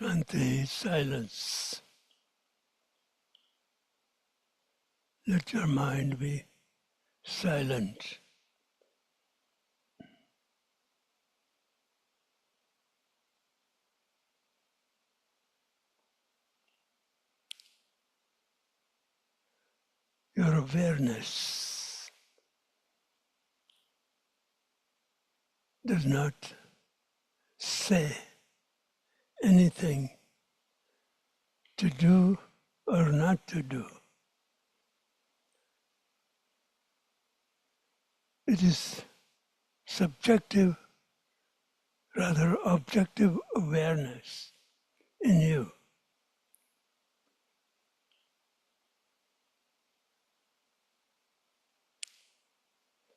Shanti, silence. Let your mind be silent. Your awareness does not say anything to do or not to do. It is subjective, rather objective awareness in you.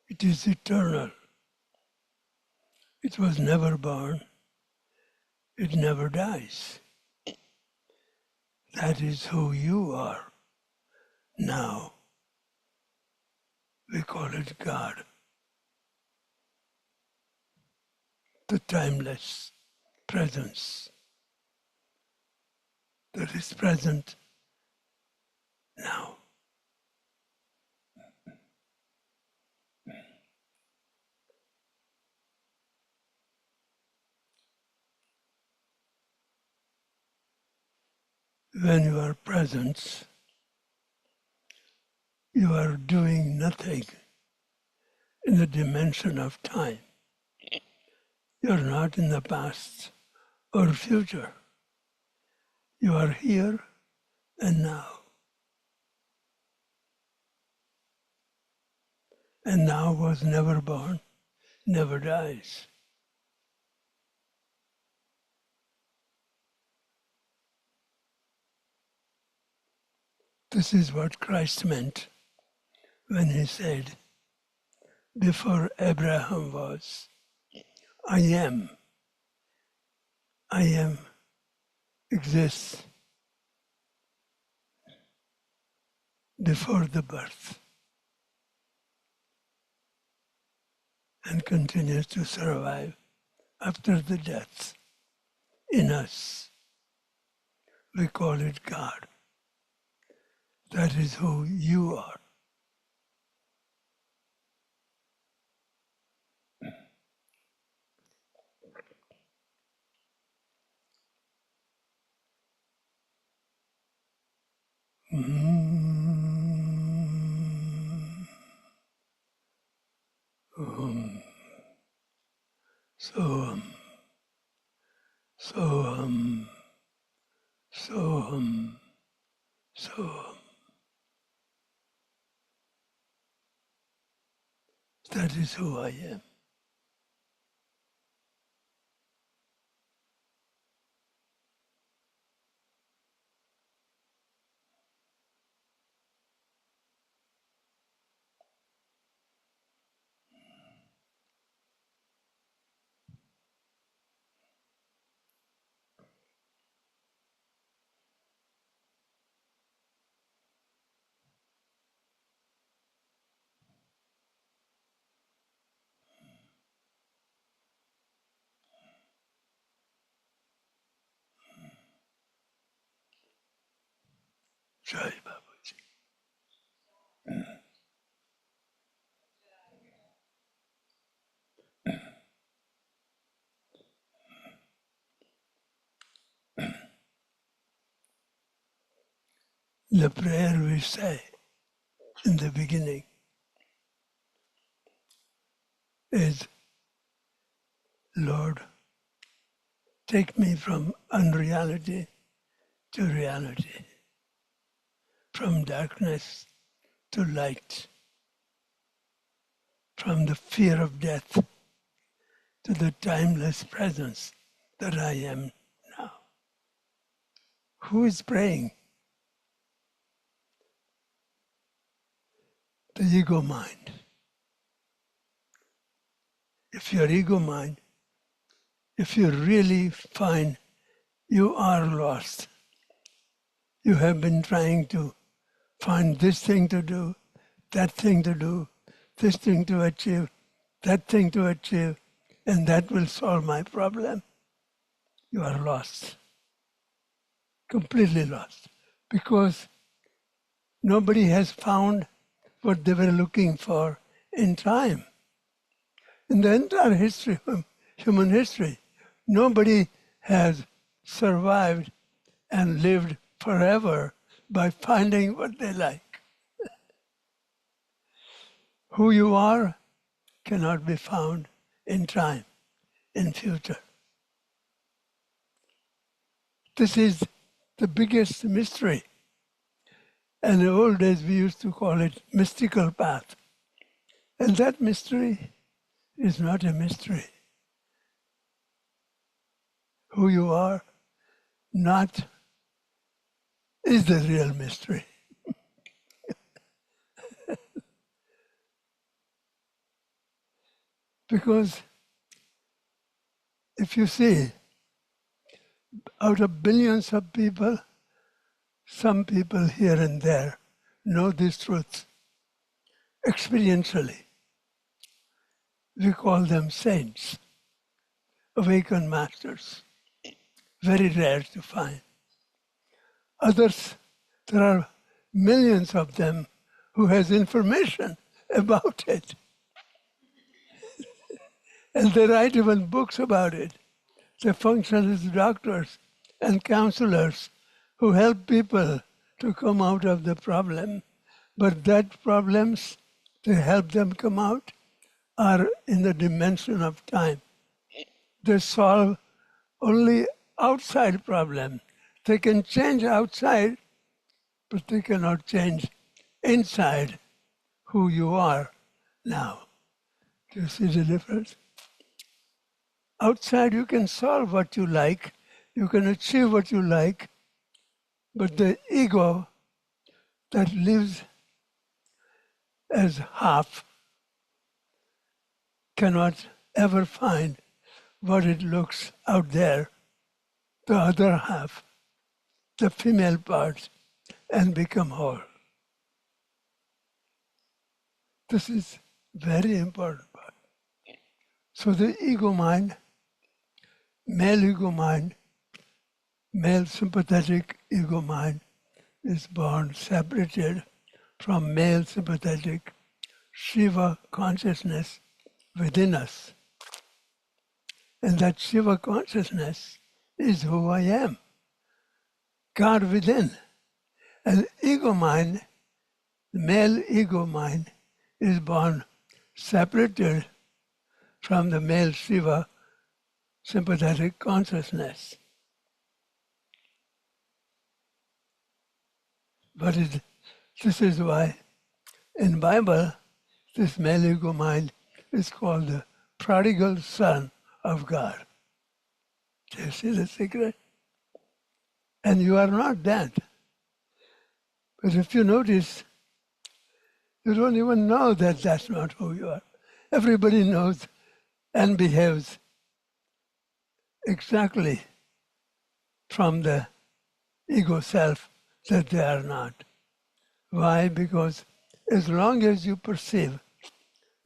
It is eternal. It was never born. It never dies. That is who you are now. We call it God. The timeless presence that is present now. When you are present, you are doing nothing in the dimension of time. You are not in the past or future. You are here and now. And now was never born, never dies. This is what Christ meant when he said, before Abraham was, I am. I am exists before the birth and continues to survive after the death in us. We call it God. That is who you are. Soham, Soham, Soham, Soham. That is who I am. Jai Babaji. The prayer we say in the beginning is, Lord, take me from unreality to reality, from darkness to light, from the fear of death to the timeless presence that I am now. Who is praying? The ego mind. If your ego mind, if you really find you are lost, you have been trying to find this thing to do, that thing to do, this thing to achieve, that thing to achieve, and that will solve my problem. You are lost, completely lost, because nobody has found what they were looking for in time. In the entire history, human history, nobody has survived and lived forever by finding what they like. Who you are cannot be found in time, in future. This is the biggest mystery. And in the old days we used to call it mystical path. And that mystery is not a mystery. Who you are not is the real mystery. Because if you see, out of billions of people, some people here and there know this truth experientially. We call them saints, awakened masters. Very rare to find. Others, there are millions of them who has information about it. And they write even books about it. They function as doctors and counselors who help people to come out of the problem. But that problems, they help them come out, are in the dimension of time. They solve only outside problem. They can change outside, but they cannot change inside who you are now. Do you see the difference? Outside you can solve what you like, you can achieve what you like, but the ego that lives as half cannot ever find what it looks out there, the other half, the female part, and become whole. This is very important part. So the ego mind, male sympathetic ego mind is born separated from male sympathetic Shiva consciousness within us. And that Shiva consciousness is who I am, God within. And ego mind, male ego mind, is born separated from the male Shiva sympathetic consciousness. But this is why in Bible, this male ego mind is called the prodigal son of God. Do you see the secret? And you are not that. But if you notice, you don't even know that that's not who you are. Everybody knows and behaves exactly from the ego self that they are not. Why? Because as long as you perceive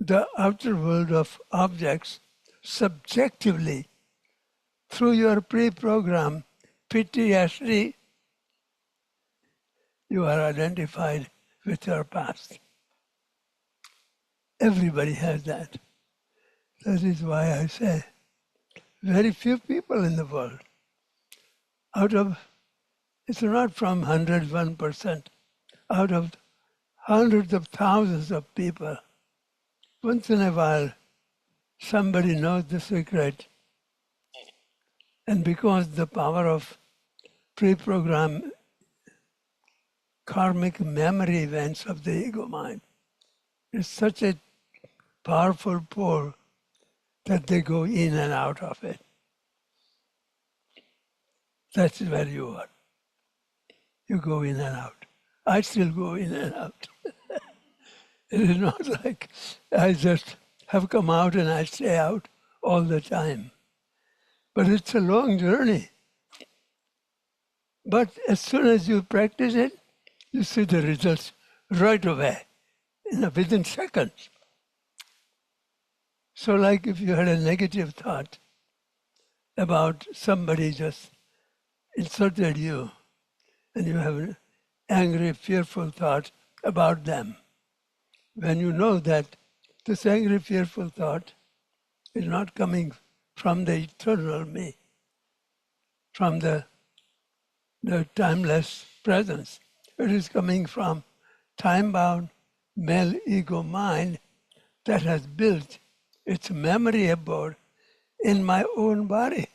the outer world of objects subjectively through your pre-programmed PTSD, you are identified with your past. Everybody has that. That is why I say very few people in the world, it's not from 101%, out of hundreds of thousands of people, once in a while somebody knows the secret, and because the power of pre-programmed karmic memory events of the ego mind is such a powerful pull that they go in and out of it. That's where you are. You go in and out. I still go in and out. It is not like I just have come out and I stay out all the time. But it's a long journey. But as soon as you practice it, you see the results right away, within seconds. So like if you had a negative thought about somebody just insulted you, and you have an angry, fearful thought about them, when you know that this angry, fearful thought is not coming from the eternal me, from the timeless presence, it is coming from time-bound male ego mind that has built its memory abode in my own body.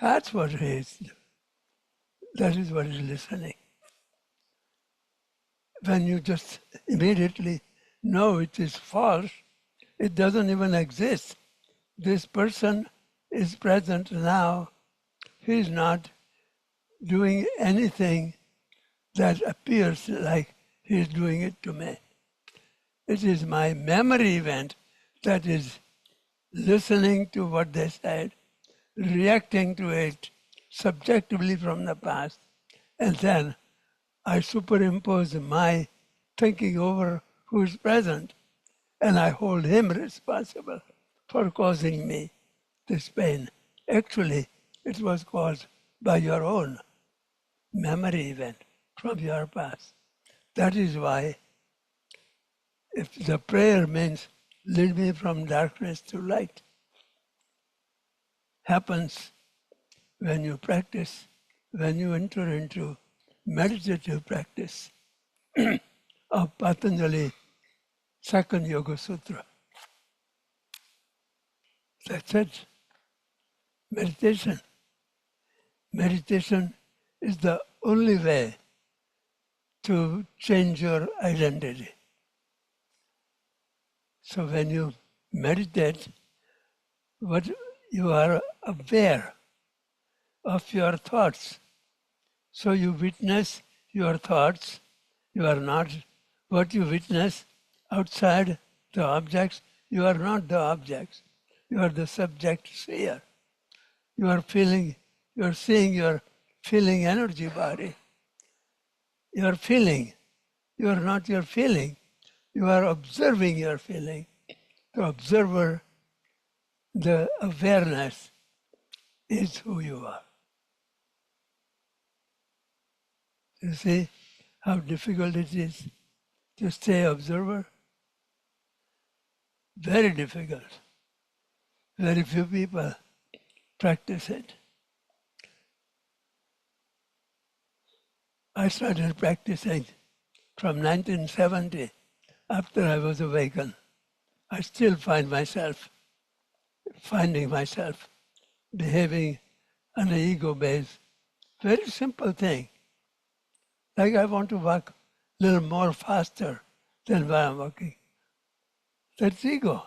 That's what it is. That is what is listening. When you just immediately know it is false, it doesn't even exist. This person is present now. He is not doing anything that appears like he is doing it to me. It is my memory event that is listening to what they said, reacting to it subjectively from the past, and then I superimpose my thinking over who is present, and I hold him responsible for causing me this pain. Actually, it was caused by your own memory event from your past. That is why if the prayer means lead me from darkness to light, happens when you practice, when you enter into meditative practice of Patanjali second Yoga Sutra. That's it. Meditation. Meditation is the only way to change your identity. So when you meditate, what you are aware of your thoughts. So you witness your thoughts. You are not what you witness outside the objects. You are not the objects. You are the subject seer. You are feeling, you are seeing your feeling energy body. You are feeling. You are not your feeling. You are observing your feeling. The observer, the awareness is who you are. You see how difficult it is to stay observer? Very difficult. Very few people practice it. I started practicing from 1970 after I was awakened. I still finding myself behaving on an ego base. Very simple thing. Like I want to walk a little more faster than where I'm walking. That's ego,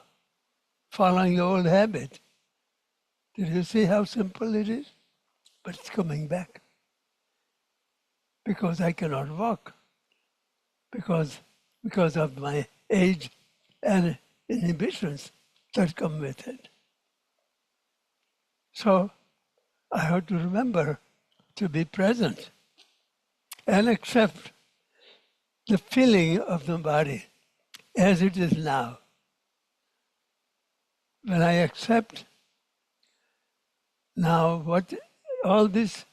following the old habit. Did you see how simple it is? But it's coming back. Because I cannot walk. Because of my age and inhibitions that come with it. So I have to remember to be present and accept the feeling of the body as it is now. When I accept now what all these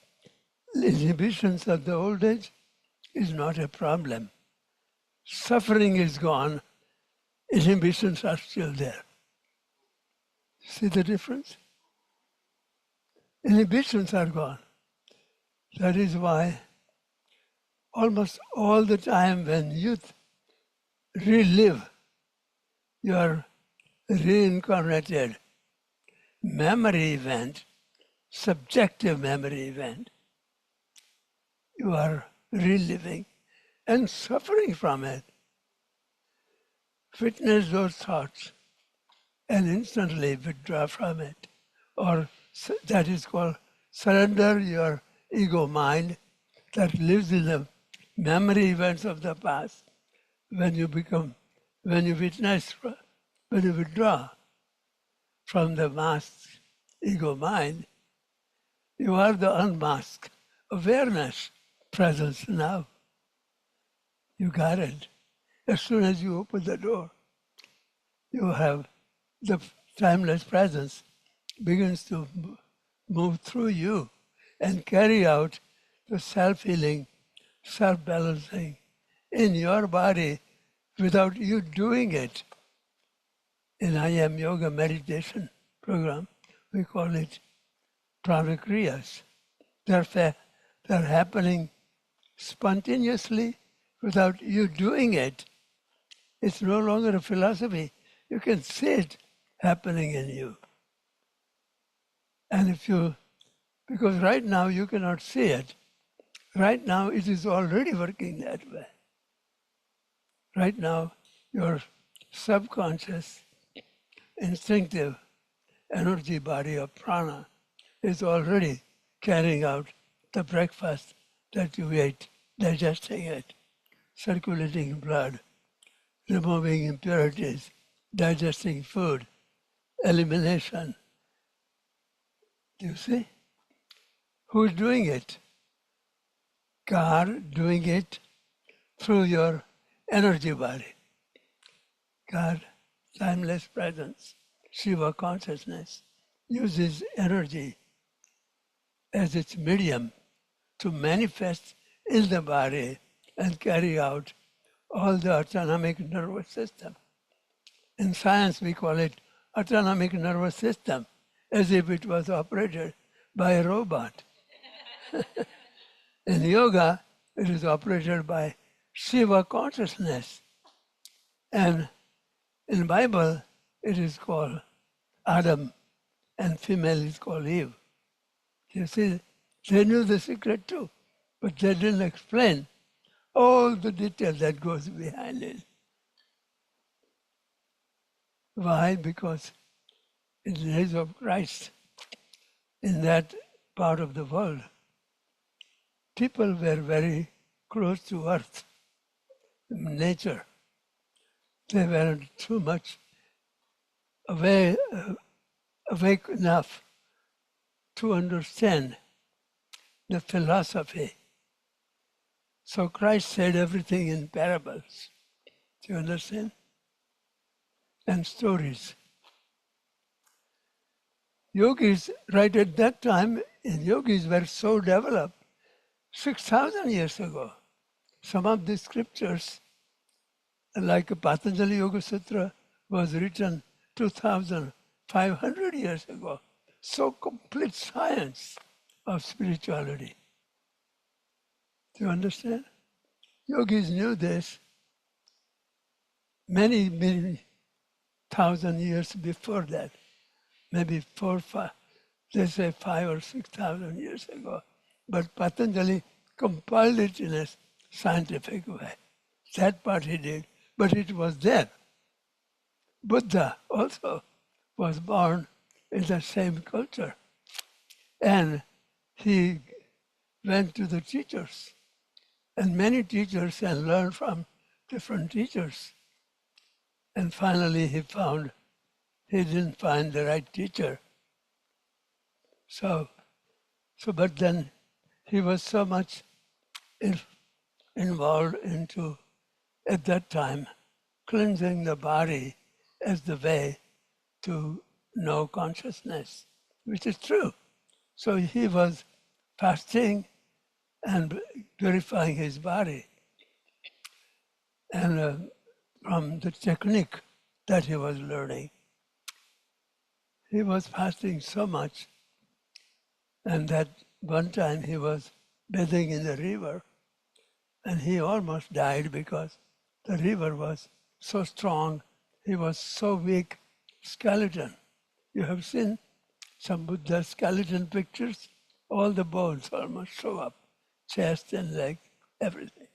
inhibitions of the old age is not a problem. Suffering is gone, inhibitions are still there. See the difference? Inhibitions are gone. That is why almost all the time when youth relive your reincarnated memory event, subjective memory event, you are reliving and suffering from it. Witness those thoughts and instantly withdraw from it. Or that is called surrender your ego mind that lives in the memory events of the past. When you withdraw from the masked ego mind, you are the unmasked awareness presence now. You got it. As soon as you open the door, you have the timeless presence begins to move through you and carry out the self-healing, self-balancing in your body without you doing it. In I Am Yoga meditation program, we call it prana-kriyas. They're happening spontaneously without you doing it. It's no longer a philosophy. You can see it happening in you. And because right now you cannot see it, right now it is already working that way. Right now your subconscious, instinctive energy body of prana is already carrying out the breakfast that you ate, digesting it, circulating blood, removing impurities, digesting food, elimination. Do you see? Who's doing it? God doing it through your energy body. God, timeless presence, Shiva consciousness, uses energy as its medium to manifest in the body and carry out all the autonomic nervous system. In science, we call it autonomic nervous system, as if it was operated by a robot. In yoga, it is operated by Shiva consciousness. And in Bible, it is called Adam, and female is called Eve. You see, they knew the secret too, but they didn't explain all the detail that goes behind it. Why? Because in the days of Christ, in that part of the world, people were very close to earth, nature. They weren't too much away awake enough to understand the philosophy. So Christ said everything in parables. Do you understand? And stories. Yogis, right at that time, yogis were so developed 6,000 years ago. Some of the scriptures, like Patanjali Yoga Sutra, was written 2,500 years ago. So complete science of spirituality. Do you understand? Yogis knew this many thousand years before that. Maybe 5, they say 5 or 6,000 years ago. But Patanjali compiled it in a scientific way. That part he did, but it was there. Buddha also was born in the same culture. And he went to the teachers, and many teachers, and learned from different teachers. And finally he didn't find the right teacher. But then he was so much involved into, at that time, cleansing the body as the way to know consciousness, which is true. So he was fasting and purifying his body. And from the technique that he was learning, he was fasting so much, and that one time he was bathing in the river, and he almost died because the river was so strong. He was so weak, skeleton. You have seen some Buddha skeleton pictures? All the bones almost show up, chest and leg, everything.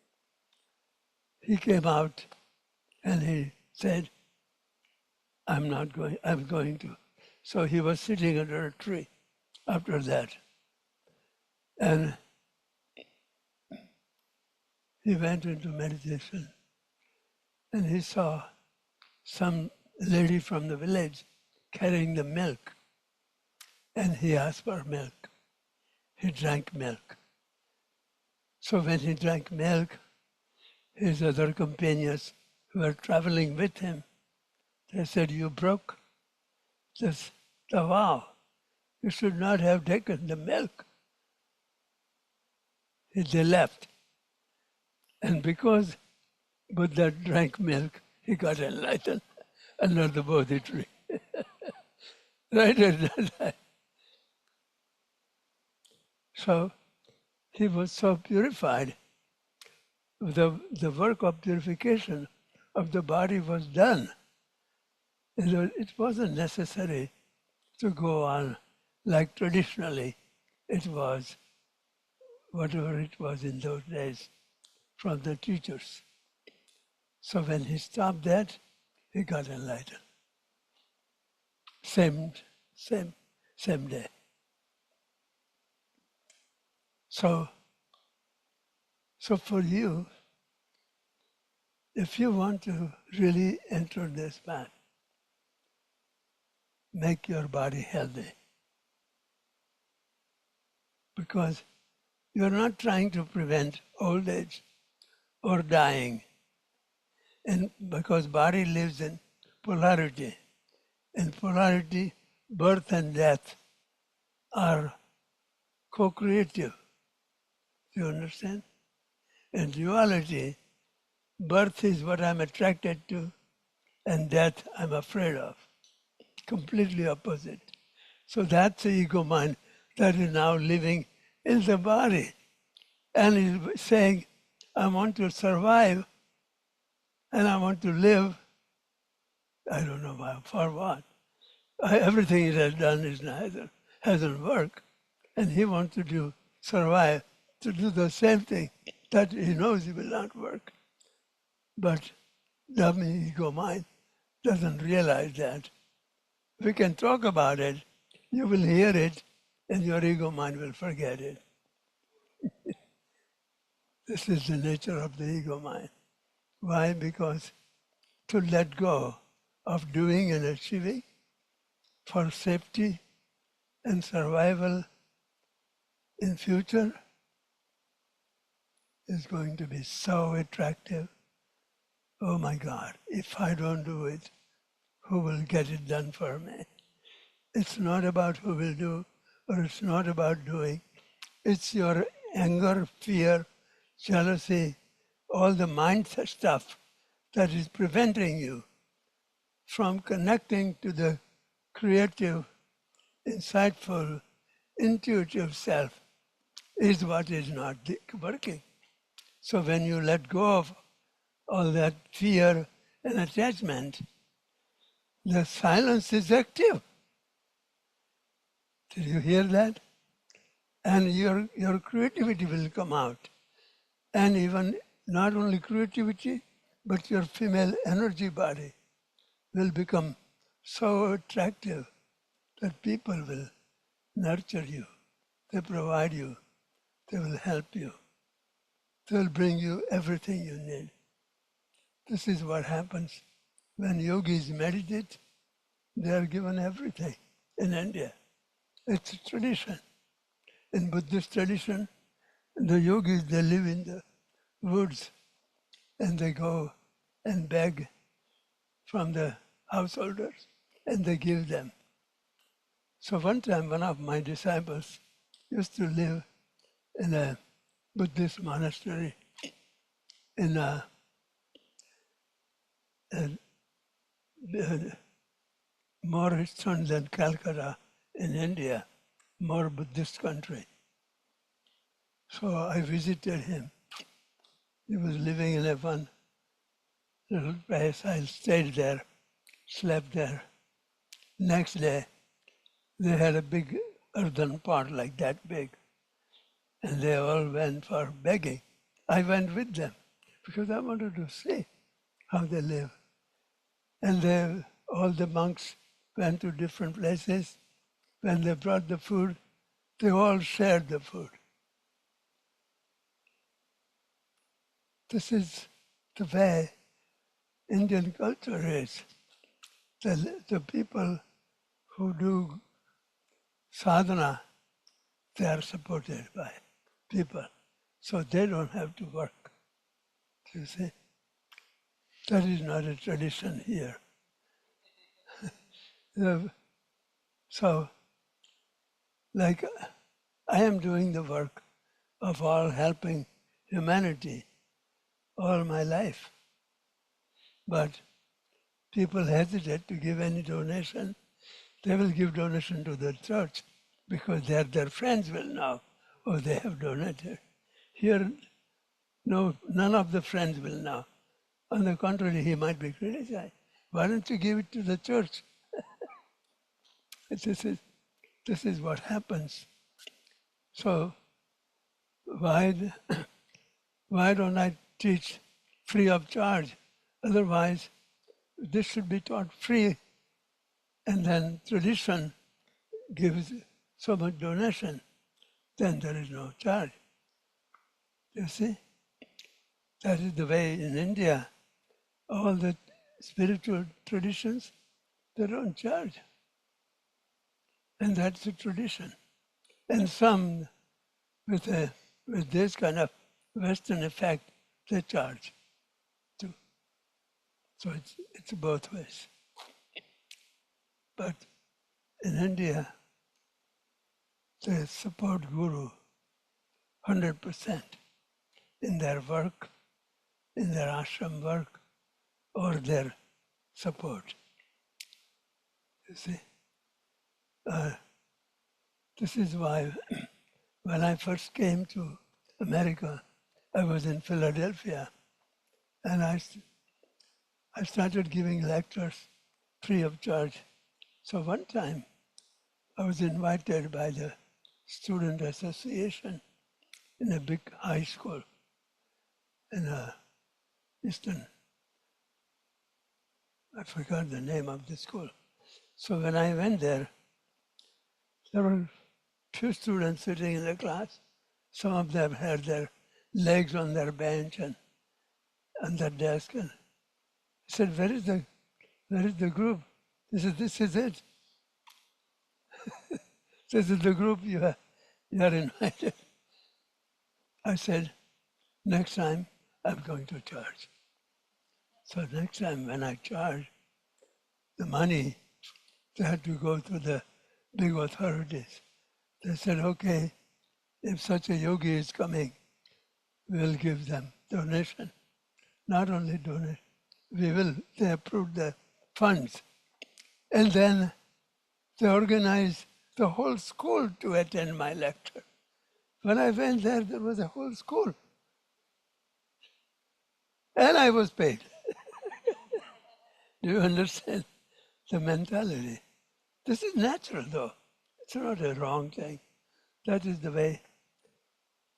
He came out and he said, I'm going to. So he was sitting under a tree after that. And he went into meditation, and he saw some lady from the village carrying the milk, and he asked for milk. He drank milk. So when he drank milk, his other companions who were traveling with him, they said, you broke the vow. You should not have taken the milk. They left. And because Buddha drank milk, he got enlightened under the Bodhi tree. Right at that time. So he was so purified. The work of purification of the body was done. It wasn't necessary to go on like traditionally it was, whatever it was in those days, from the teachers. So when he stopped that, he got enlightened. Same day. So for you, if you want to really enter this path, make your body healthy. Because you're not trying to prevent old age or dying. And because body lives in polarity. In polarity, birth and death are co-creative. Do you understand? In duality, birth is what I'm attracted to, and death I'm afraid of. Completely opposite. So that's the ego mind that is now living in the body and is saying, I want to survive and I want to live. I don't know for what. Everything he has done hasn't worked, and he wants to survive, to do the same thing that he knows it will not work. But dummy ego mind doesn't realize that. We can talk about it, you will hear it, and your ego mind will forget it. This is the nature of the ego mind. Why? Because to let go of doing and achieving for safety and survival in future is going to be so attractive. Oh my God, if I don't do it, who will get it done for me? It's not about who will do, or it's not about doing. It's your anger, fear, jealousy, all the mindset stuff that is preventing you from connecting to the creative, insightful, intuitive self is what is not working. So when you let go of all that fear and attachment, the silence is active. Did you hear that? And your creativity will come out. And even not only creativity, but your female energy body will become so attractive that people will nurture you. They provide you. They will help you. They will bring you everything you need. This is what happens when yogis meditate. They are given everything in India. It's a tradition. In Buddhist tradition, the yogis, they live in the woods and they go and beg from the householders and they give them. So one time, one of my disciples used to live in a Buddhist monastery in a more eastern than Calcutta in India, more Buddhist country. So I visited him. He was living in a one little place. I stayed there, slept there. Next day, they had a big earthen pot like that big, and they all went for begging. I went with them because I wanted to see how they live. And all the monks went to different places. When they brought the food, they all shared the food. This is the way Indian culture is. The people who do sadhana, they are supported by people. So they don't have to work. You see? That is not a tradition here. So, like, I am doing the work of all helping humanity all my life. But people hesitate to give any donation. They will give donation to the church because their friends will know, oh, they have donated. Here, no, none of the friends will know. On the contrary, he might be criticized. Why don't you give it to the church? This is what happens. So why don't I teach free of charge? Otherwise, this should be taught free, and then tradition gives so much donation, then there is no charge. You see? That is the way in India, all the spiritual traditions, they don't charge. And that's the tradition. And some, with this kind of Western effect, they charge too. So it's both ways. But in India, they support Guru 100% in their work, in their ashram work, or their support. You see? This is why when I first came to America, I was in Philadelphia, and I started giving lectures free of charge. So one time, I was invited by the Student Association in a big high school in Eastern. I forgot the name of the school. So when I went there were few students sitting in the class. Some of them had their legs on their bench and on their desk. And I said, where is the group? He said, this is it. This is the group you are invited. I said, next time I'm going to charge. So next time when I charge, the money they had to go to the big authorities. They said, okay, if such a yogi is coming, we'll give them donation. Not only donate, they approved the funds. And then they organized the whole school to attend my lecture. When I went there was a whole school. And I was paid. Do you understand the mentality? This is natural, though. It's not a wrong thing. That is the way.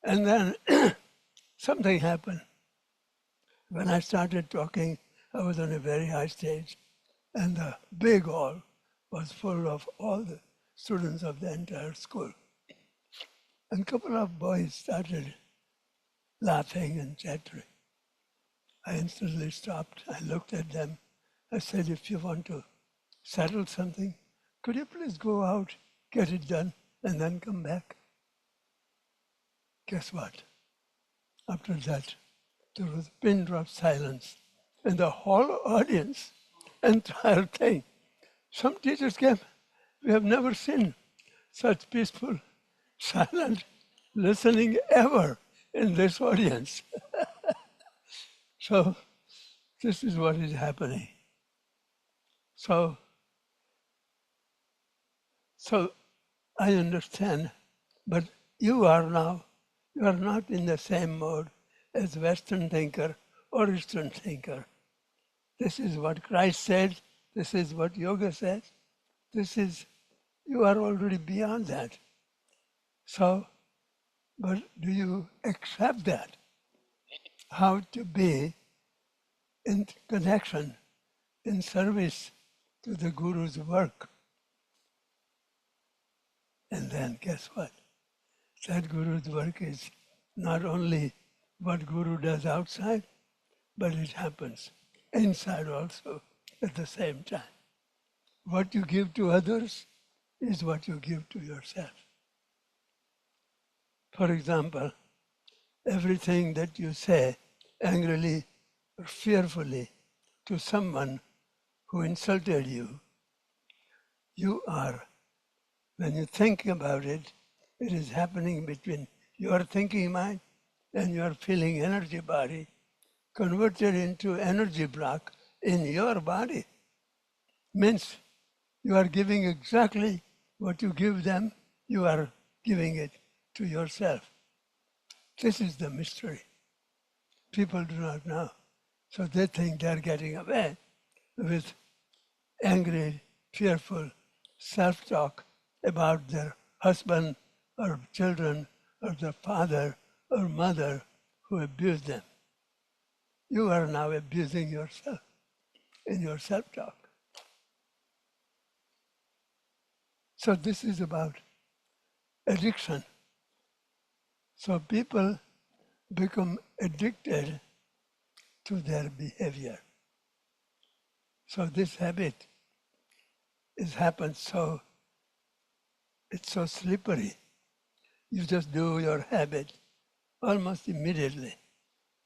And then something happened. When I started talking, I was on a very high stage, and the big hall was full of all the students of the entire school. And a couple of boys started laughing and chattering. I instantly stopped. I looked at them. I said, if you want to settle something, could you please go out, get it done, and then come back? Guess what? After that, there was a pin drop silence. And the whole audience, entire thing. Some teachers came. We have never seen such peaceful, silent listening ever in this audience. So this is what is happening. So I understand, but you are not in the same mode as Western thinker or Eastern thinker. This is what Christ said. This is what yoga says. You are already beyond that. So, but do you accept that? How to be in connection, in service to the Guru's work. And then guess what? That Guru's work is not only what Guru does outside, but it happens inside also at the same time. What you give to others is what you give to yourself. For example, everything that you say angrily or fearfully to someone who insulted you, when you think about it, it is happening between your thinking mind and your feeling energy body, converted into energy block in your body. Means you are giving exactly what you give them, you are giving it to yourself. This is the mystery. People do not know. So they think they are getting away with angry, fearful self-talk about their husband or children or their father or mother who abused them. You are now abusing yourself in your self-talk. So this is about addiction. So people become addicted to their behavior. So this habit happens it's so slippery. You just do your habit almost immediately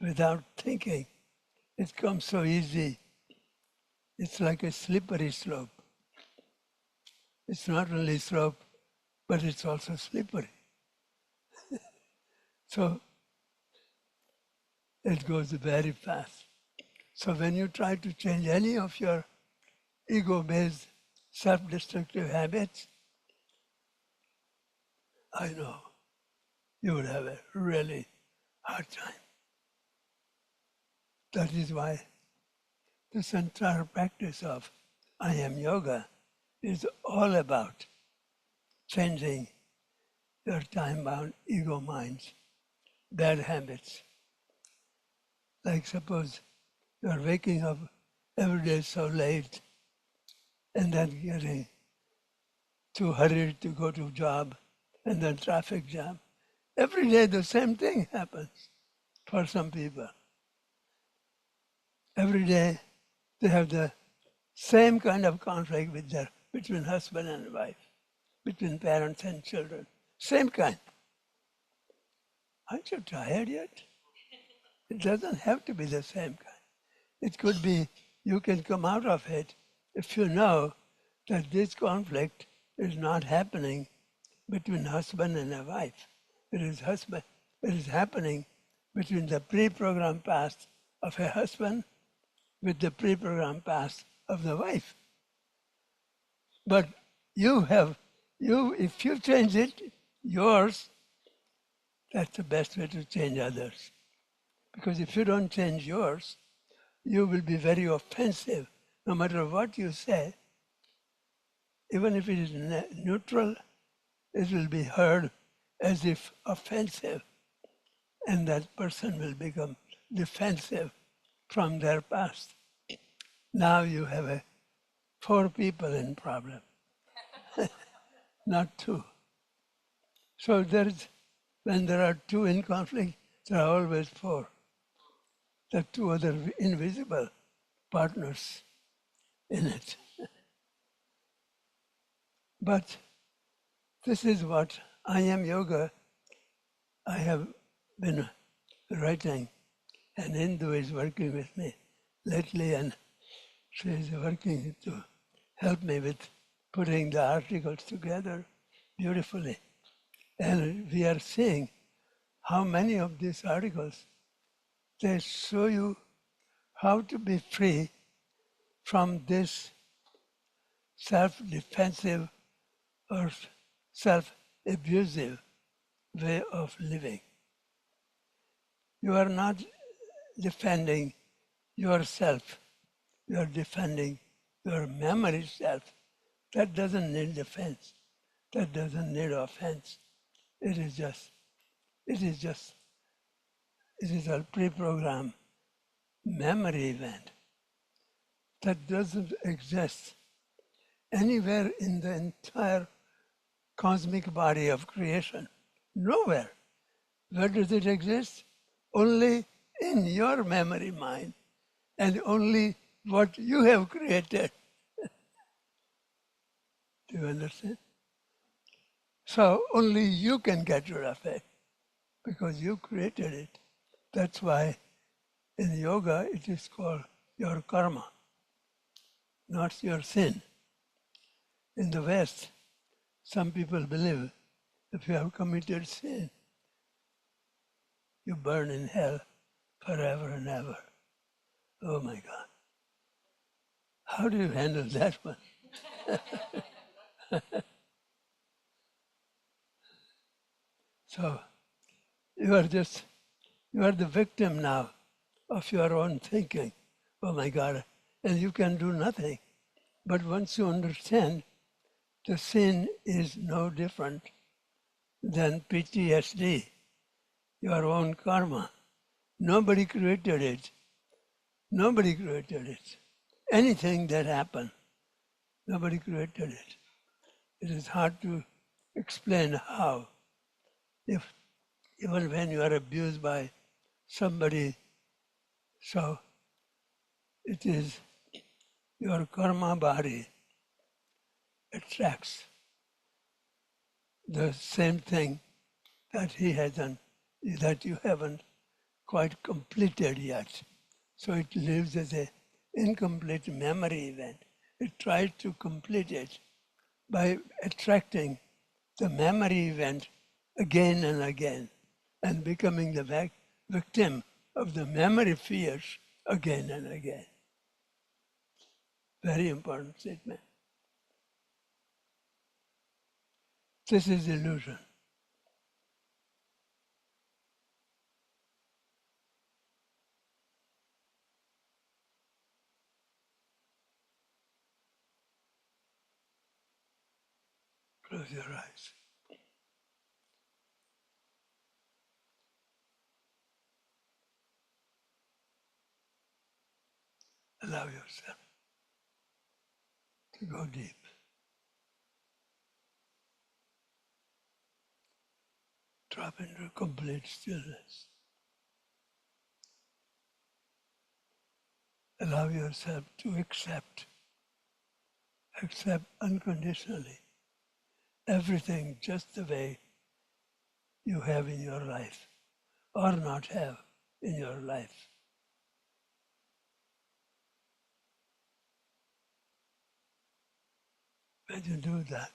without thinking. It comes so easy. It's like a slippery slope. It's not only slope, but it's also slippery. So it goes very fast. So when you try to change any of your ego-based self-destructive habits, I know you would have a really hard time. That is why this entire practice of I am yoga is all about changing your time-bound ego minds, bad habits. Like suppose you're waking up every day so late and then getting too hurried to go to job and then traffic jam. Every day the same thing happens for some people. Every day they have the same kind of conflict between husband and wife. between parents and children. Same kind. Aren't you tired yet? It doesn't have to be the same kind. It could be you can come out of it if you know that this conflict is not happening between husband and a wife. It is happening between the pre-programmed past of a husband with the pre-programmed past of the wife. But if you change it, yours, that's the best way to change others. Because if you don't change yours, you will be very offensive. No matter what you say, even if it is neutral, it will be heard as if offensive. And that person will become defensive from their past. Now you have 4 people in problem, not 2. So when there are 2 in conflict, there are always 4. There are 2 other invisible partners in it. But this is what I Am Yoga, I have been writing, and Hindu is working with me lately, and she is working to help me with putting the articles together beautifully. And we are seeing how many of these articles, they show you how to be free from this self-defensive or self-abusive way of living. You are not defending yourself. You are defending your memory self. That doesn't need defense. That doesn't need offense. It is a pre-programmed memory event that doesn't exist anywhere in the entire cosmic body of creation. Nowhere. Where does it exist? Only in your memory mind, and only what you have created. Do you understand? So only you can get rid of it because you created it. That's why in yoga it is called your karma, not your sin. In the West, some people believe if you have committed sin, you burn in hell forever and ever. Oh my God. How do you handle that one? So you are the victim now of your own thinking. Oh my God. And you can do nothing. But once you understand, the sin is no different than PTSD, your own karma. Nobody created it. Nobody created it. Anything that happened, nobody created it. It is hard to explain how. If even when you are abused by somebody, so it is your karma body attracts the same thing that he hasn't, that you haven't quite completed yet. So it lives as an incomplete memory event. It tries to complete it by attracting the memory event again and again and becoming the victim of the memory fears again and again. Very important statement. This is illusion. Close your eyes. Allow yourself to go deep. Drop into complete stillness. Allow yourself to accept unconditionally everything just the way you have in your life or not have in your life. When you do that,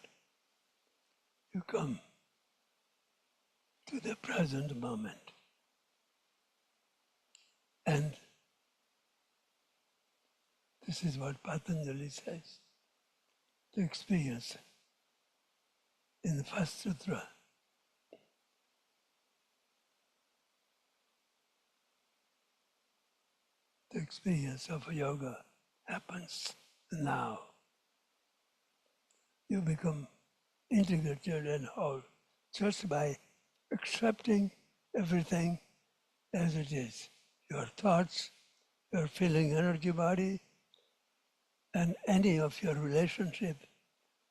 you come to the present moment. And this is what Patanjali says, the experience in the first sutra. The experience of yoga happens now. You become integrated and whole just by accepting everything as it is. Your thoughts, your feeling energy body, and any of your relationship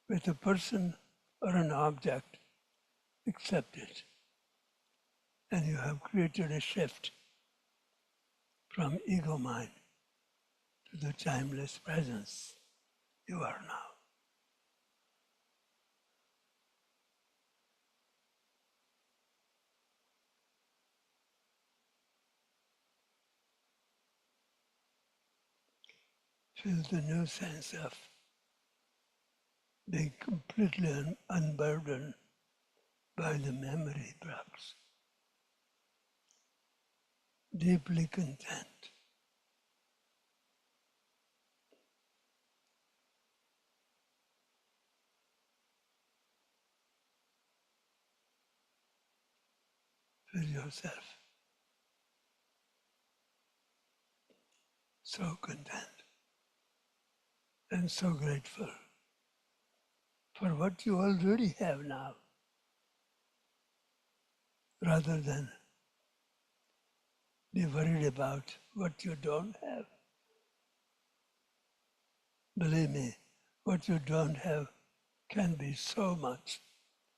with a person or an object, accept it. And you have created a shift from ego mind to the timeless presence you are now. Feel the new sense of being completely unburdened by the memory box. Deeply content. Feel yourself so content and so grateful for what you already have now, rather than be worried about what you don't have. Believe me, what you don't have can be so much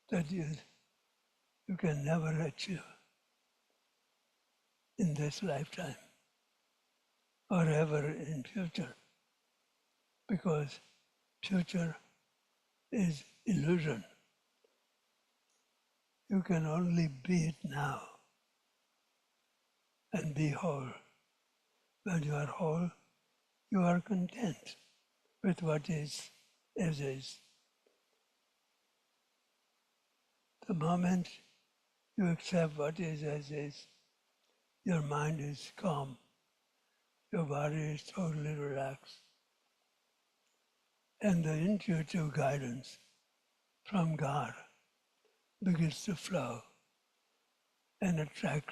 that you can never achieve in this lifetime or ever in future, because future is illusion. You can only be it now and be whole. When you are whole, you are content with what is as is. The moment you accept what is as is, your mind is calm, your body is totally relaxed, and the intuitive guidance from God begins to flow and attract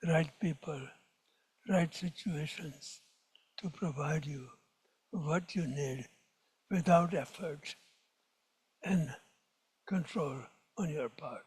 right people, right situations to provide you what you need without effort and control on your part.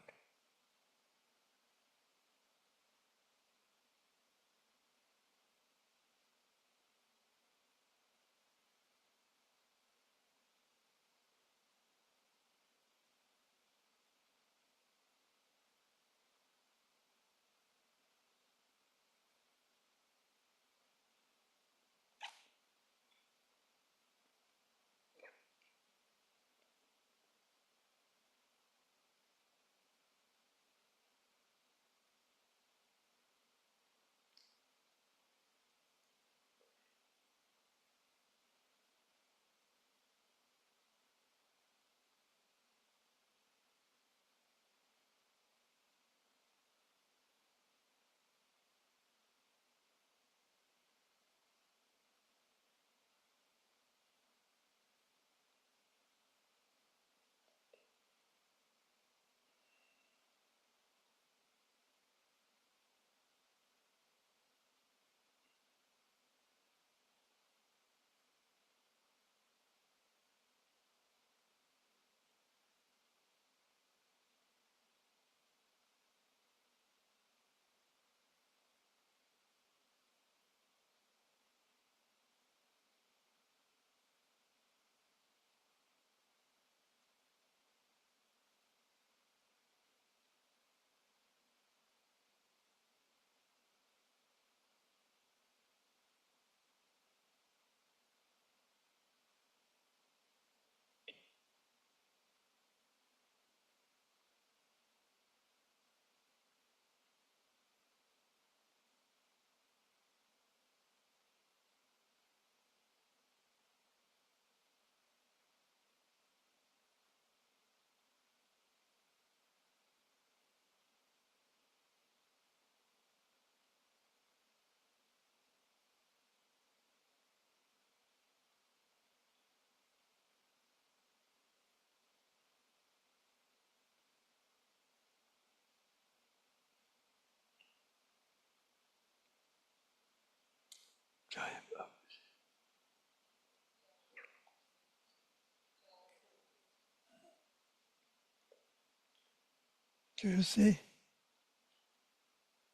Do you see?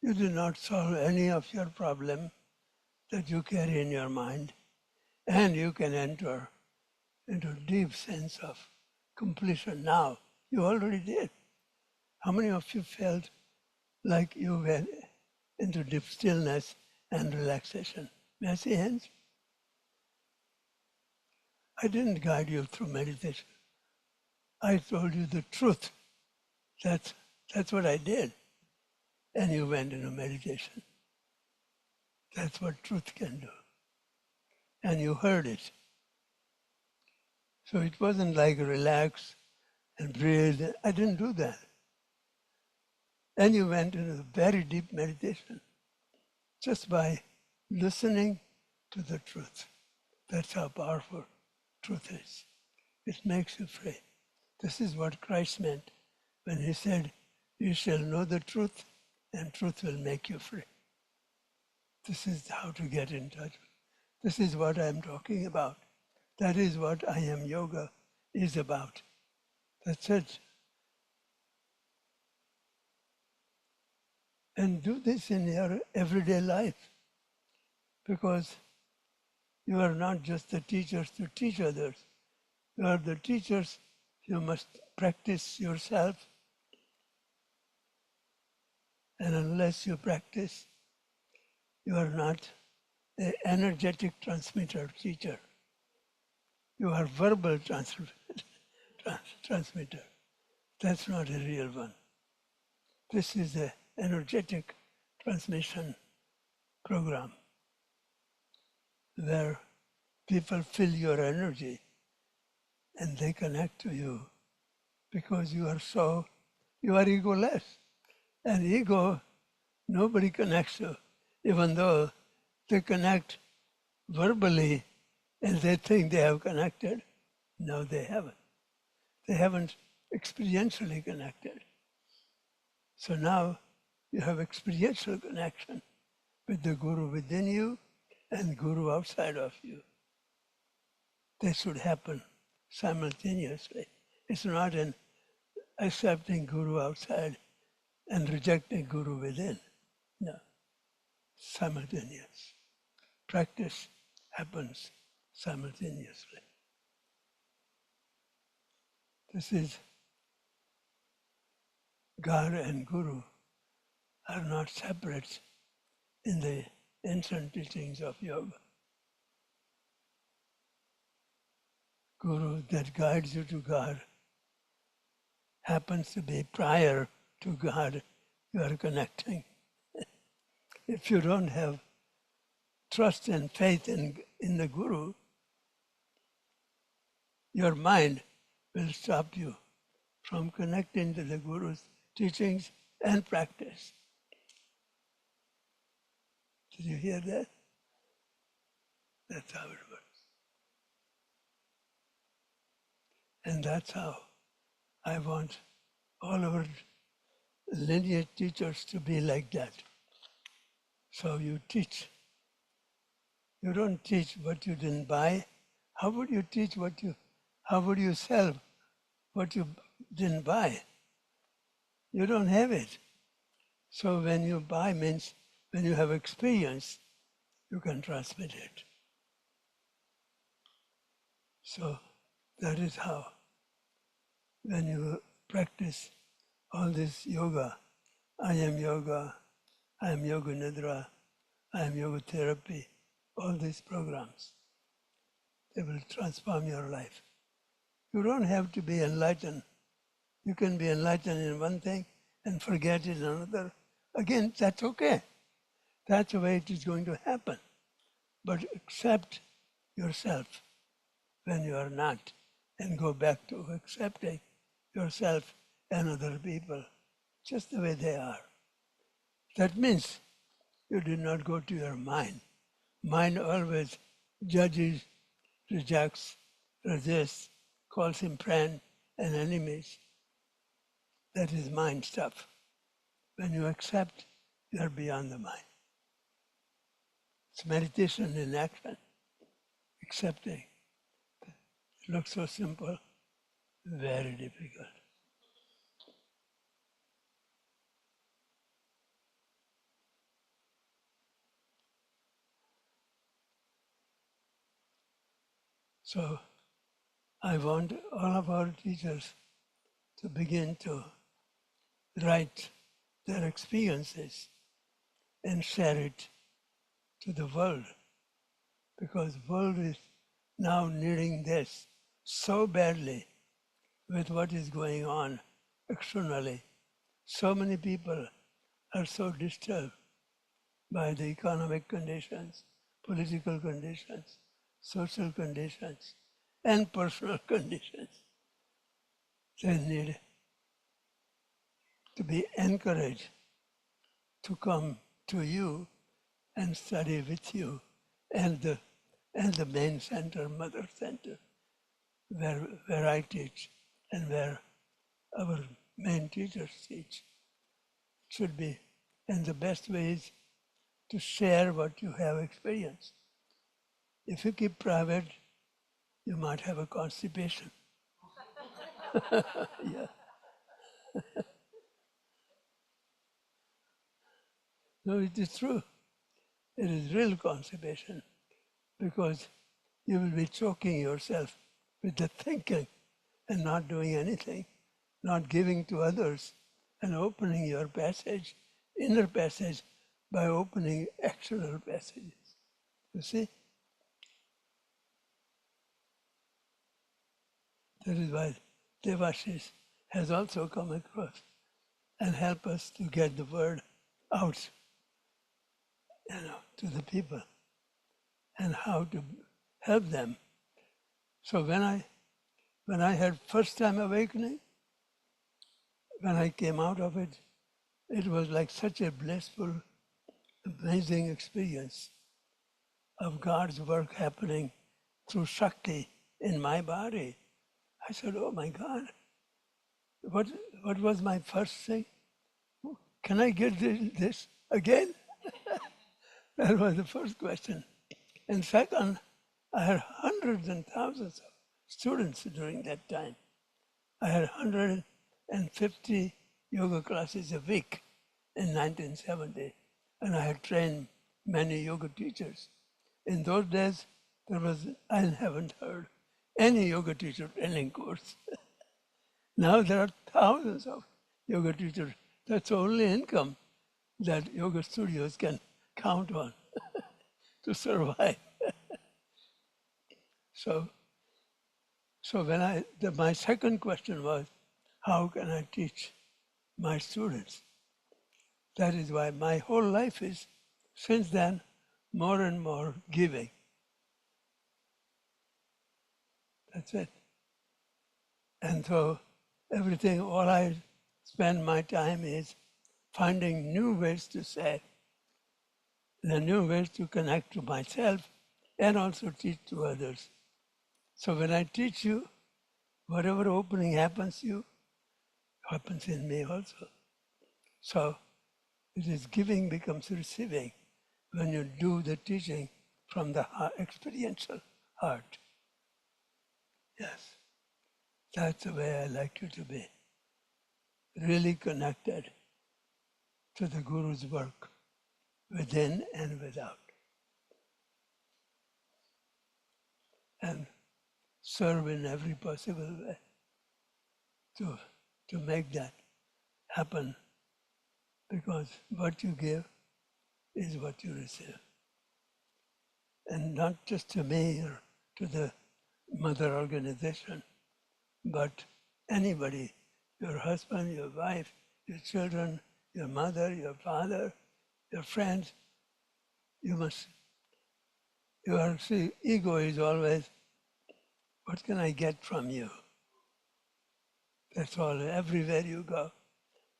You do not solve any of your problem that you carry in your mind, and you can enter into a deep sense of completion now. You already did. How many of you felt like you went into deep stillness and relaxation? May I see hands? I didn't guide you through meditation. I told you the truth. That's what I did. And you went into meditation. That's what truth can do. And you heard it. So it wasn't like relax and breathe. I didn't do that. And you went into very deep meditation just by listening to the truth. That's how powerful truth is. It makes you free. This is what Christ meant when he said, "You shall know the truth, and truth will make you free." This is how to get in touch. This is what I'm talking about. That is what I Am Yoga is about. That's it. And do this in your everyday life, because you are not just the teachers to teach others. You are the teachers. You must practice yourself. And unless you practice, you are not an energetic transmitter teacher. You are verbal transmitter. That's not a real one. This is an energetic transmission program where people feel your energy and they connect to you because you are egoless. And ego, nobody connects to, even though they connect verbally and they think they have connected. No, they haven't. They haven't experientially connected. So now you have experiential connection with the Guru within you and Guru outside of you. They should happen simultaneously. It's not an accepting Guru outside and rejecting Guru within. No, simultaneous. Practice happens simultaneously. This is God and Guru are not separate in the ancient teachings of yoga. Guru that guides you to God happens to be prior to God you are connecting. If you don't have trust and faith in the Guru, your mind will stop you from connecting to the Guru's teachings and practice. Did you hear that? That's how it works. And that's how I want all our lineage teachers to be like that. So you teach. You don't teach what you didn't buy. How would you teach how would you sell what you didn't buy? You don't have it. So when you buy means when you have experience, you can transmit it. So that is how, when you practice all this yoga, I am yoga nidra, I am yoga therapy, all these programs, they will transform your life. You don't have to be enlightened. You can be enlightened in one thing and forget it in another. Again, that's okay. That's the way it is going to happen. But accept yourself when you are not, and go back to accepting yourself and other people just the way they are. That means you did not go to your mind. Mind always judges, rejects, resists, calls him friend and enemies. That is mind stuff. When you accept, you are beyond the mind. It's meditation in action, accepting. It looks so simple, very difficult. So I want all of our teachers to begin to write their experiences and share it to the world, because the world is now needing this so badly with what is going on externally. So many people are so disturbed by the economic conditions, political conditions, social conditions, and personal conditions. They need to be encouraged to come to you and study with you and the main center, mother center, where I teach and where our main teachers teach. Should be, and the best way is to share what you have experienced. If you keep private, you might have a constipation. Yeah. No, it is true. It is real constipation because you will be choking yourself with the thinking and not doing anything, not giving to others, and opening your passage, inner passage, by opening external passages. You see? That is why Devashish has also come across and help us to get the word out, to the people and how to help them. So when I had first time awakening, when I came out of it, it was like such a blissful, amazing experience of God's work happening through Shakti in my body. I said, oh my God, what was my first thing? Can I get this again? That was the first question. And second, I had hundreds and thousands of students during that time. I had 150 yoga classes a week in 1970, and I had trained many yoga teachers. In those days, I haven't heard any yoga teacher training course. Now there are thousands of yoga teachers. That's the only income that yoga studios can count on to survive. So my second question was, how can I teach my students? That is why my whole life is, since then, more and more giving. That's it. And so all I spend my time is finding new ways to say, the new ways to connect to myself and also teach to others. So when I teach you, whatever opening happens to you, happens in me also. So it is giving becomes receiving when you do the teaching from the experiential heart. Yes, that's the way I like you to be. Really connected to the Guru's work, within and without. And serve in every possible way to make that happen, because what you give is what you receive. And not just to me or to the mother organization, but anybody, your husband, your wife, your children, your mother, your father, your friends, ego is always, what can I get from you? That's all, everywhere you go.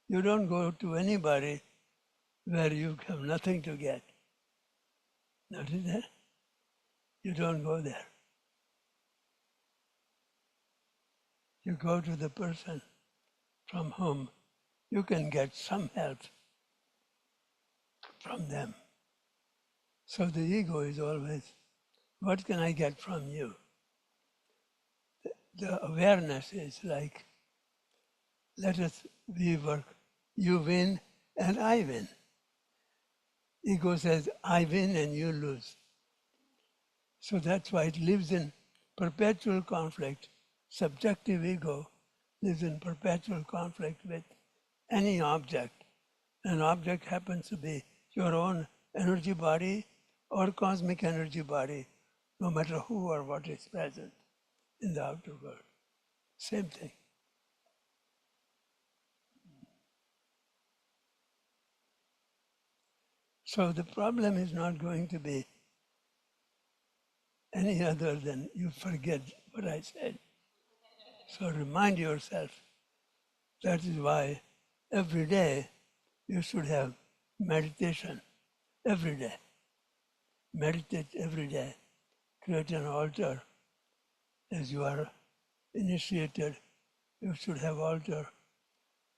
You don't go to anybody where you have nothing to get. Notice that? You don't go there. You go to the person from whom you can get some help from them. So the ego is always, what can I get from you? The awareness is like, let us we work, you win and I win. Ego says, I win and you lose. So that's why it lives in perpetual conflict. Subjective ego lives in perpetual conflict with any object. An object happens to be your own energy body or cosmic energy body, no matter who or what is present in the outer world. Same thing. So the problem is not going to be any other than you forget what I said. So remind yourself. That is why every day you should have meditation. Every day. Meditate every day. Create an altar. As you are initiated, you should have altar.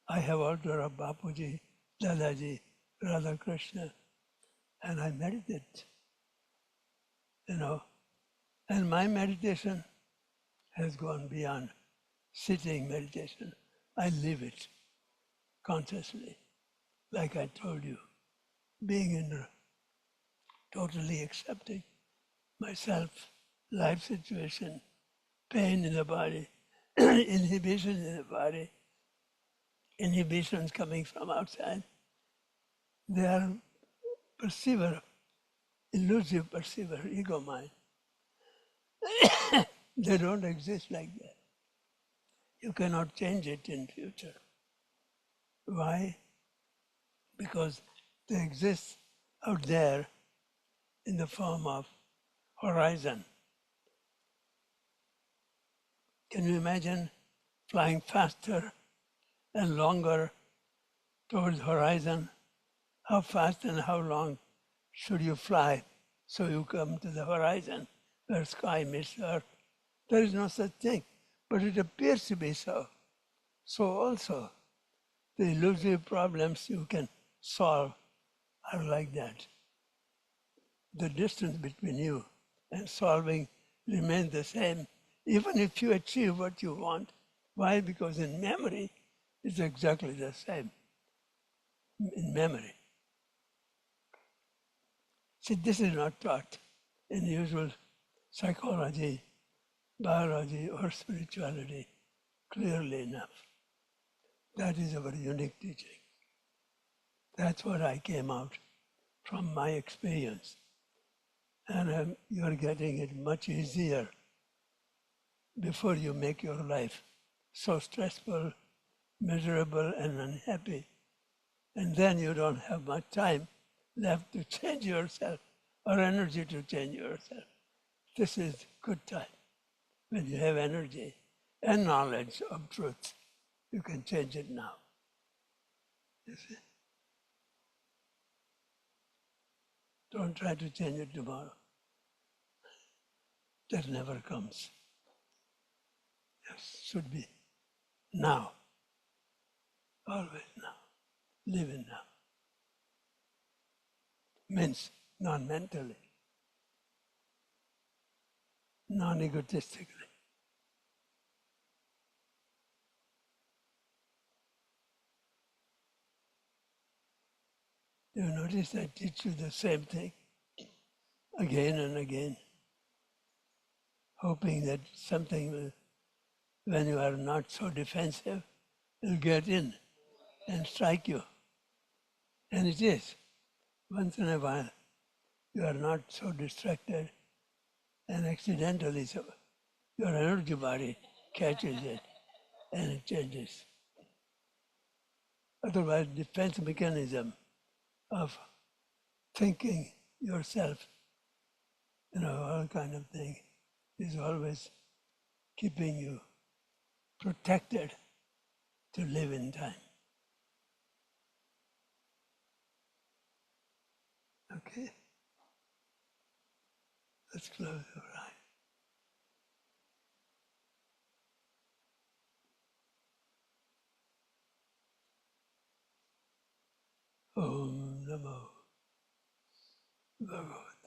I have altar of Bapuji, Dadaji, Radha Krishna, and I meditate, And my meditation has gone beyond sitting meditation. I live it consciously, like I told you, being in totally accepting myself, life situation, pain in the body, inhibition in the body, inhibitions coming from outside. They are perceiver, elusive perceiver, ego mind. They don't exist like that. You cannot change it in future. Why? Because they exist out there in the form of horizon. Can you imagine flying faster and longer towards horizon? How fast and how long should you fly so you come to the horizon where sky meets earth? There is no such thing, but it appears to be so. So also, the illusory problems you can solve are like that. The distance between you and solving remains the same, even if you achieve what you want. Why? Because in memory, it's exactly the same. In memory. See, this is not taught in usual psychology, biology, or spirituality clearly enough. That is our unique teaching. That's what I came out from my experience. And you're getting it much easier before you make your life so stressful, miserable, and unhappy. And then you don't have much time left to change yourself or energy to change yourself. This is good time. When you have energy and knowledge of truth, you can change it now. You see? Don't try to change it tomorrow. That never comes. Yes, should be now. Always now. Live in now. Means non-mentally, non-egotistically. You notice I teach you the same thing again and again, hoping that something will, when you are not so defensive, will get in and strike you. And it is. Once in a while, you are not so distracted, and accidentally so your energy body catches it and it changes. Otherwise, defense mechanism of thinking yourself, all kind of thing, is always keeping you protected to live in time. Okay? Let's close our eyes. Om Namo Bhagavate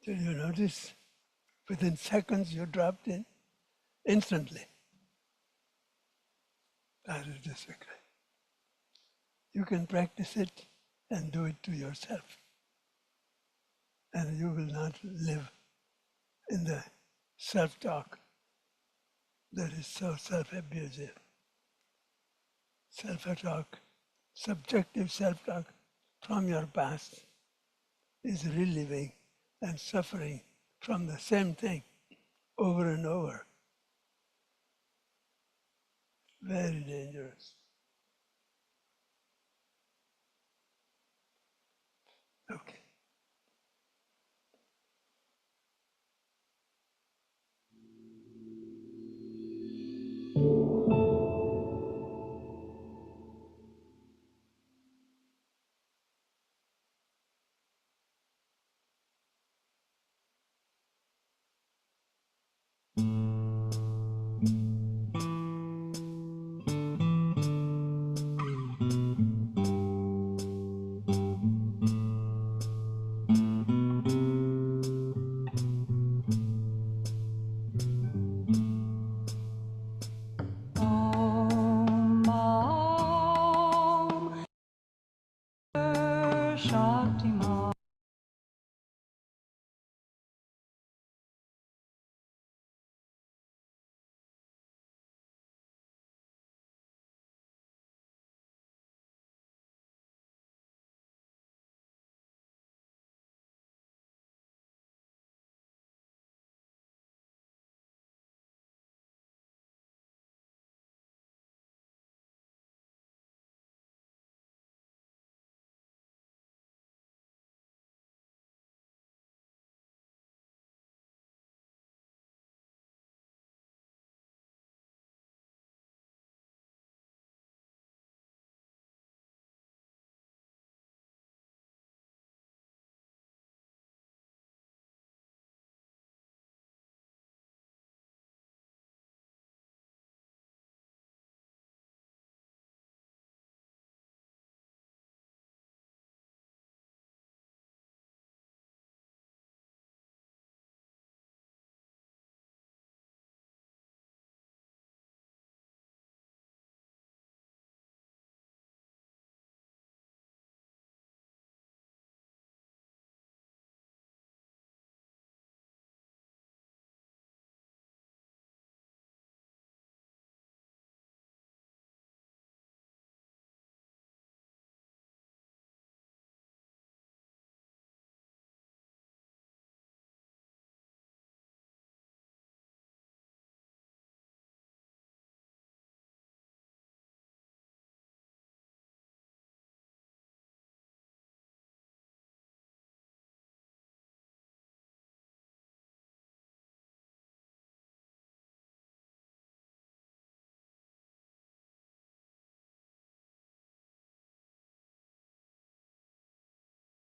Did you notice? Within seconds you dropped in, instantly. That is the secret. You can practice it and do it to yourself. And you will not live in the self-talk that is so self-abusive. Self-talk, subjective self-talk from your past is reliving and suffering from the same thing over and over. Very dangerous. Okay.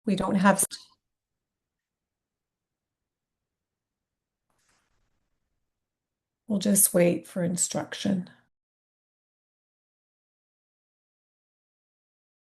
We don't have. We'll just wait for instruction.